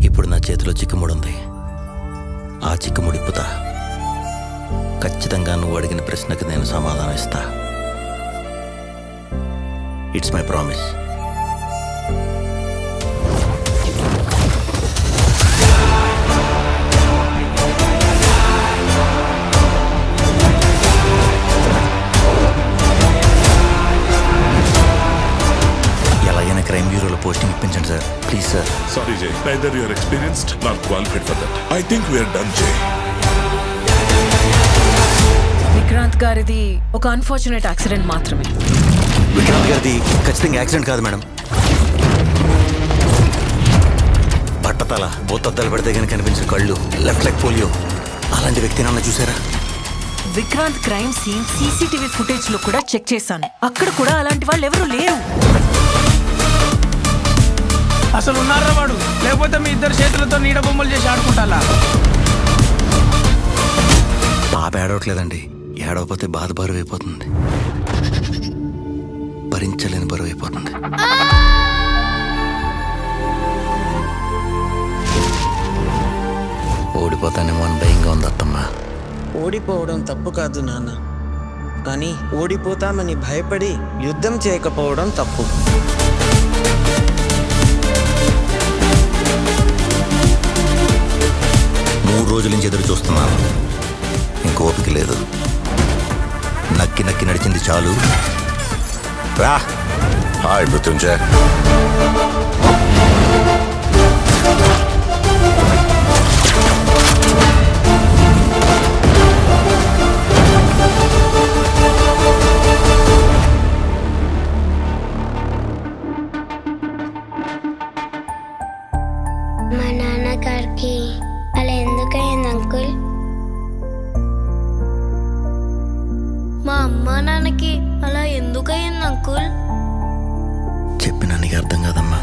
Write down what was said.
ఇప్పుడు నా చేతిలో చిక్కుముడి ఉంది. ఆ చిక్కుముడి ఇప్పుతా. ఖచ్చితంగా నువ్వు అడిగిన ప్రశ్నకు నేను సమాధానం ఇస్తా. It's my promise. ఎలాగైనా క్రైమ్ బ్యూరోలో పోస్టింగ్ ఇప్పించండి sir, please sir. Sorry, Jay. Neither you are experienced nor qualified for that. I think we are done, Jay. Vikrant గారిది ఒక అన్ఫార్చునేట్ యాక్సిడెంట్ మాత్రమే. విక్రాంత్ గారిది ఖచ్చితంగా యాక్సిడెంట్ కాదు మేడం. బట్టతల, బొత్తద్దాలు పడితే కానీ కనిపించిన కళ్ళు, లెఫ్ట్ లెగ్ పోలియో, అలాంటి వ్యక్తి నన్ను చూసారా? Vikrant crime scene CCTV footage లో కూడా చెక్ చేశాను. అక్కడ కూడా అలాంటి వాళ్ళు ఎవరు లేరు. అసలు ఉన్నారా వాడు? లేకపోతే మీ ఇద్దరు చేతులతో నీడ బొమ్మలు చేసి ఆడుకుంటా? పాప ఏడవట్లేదండి. ఏడవపోతే బాధ బరువు అయిపోతుంది, భరించలేని బరువు అయిపోతుంది. ఓడిపోతానేమో అని భయంగా ఉంది అత్తమ్మ. ఓడిపోవడం తప్పు కాదు నాన్న, కానీ ఓడిపోతామని భయపడి యుద్ధం చేయకపోవడం తప్పు. మూడు రోజుల నుంచి ఎదురు చూస్తున్నాను, ఇంక ఓపిక లేదు. నక్కి నక్కి నడిచింది చాలు. రా. హాయ్ మృత్యుంజయ్. మా నాన్నగారికి అలా ఎందుకయ్యింది అంకుల్? మా అమ్మా నాన్నకి అలా ఎందుకయ్యింది అంకుల్? చెప్పినా నీకు అర్థం కాదమ్మా.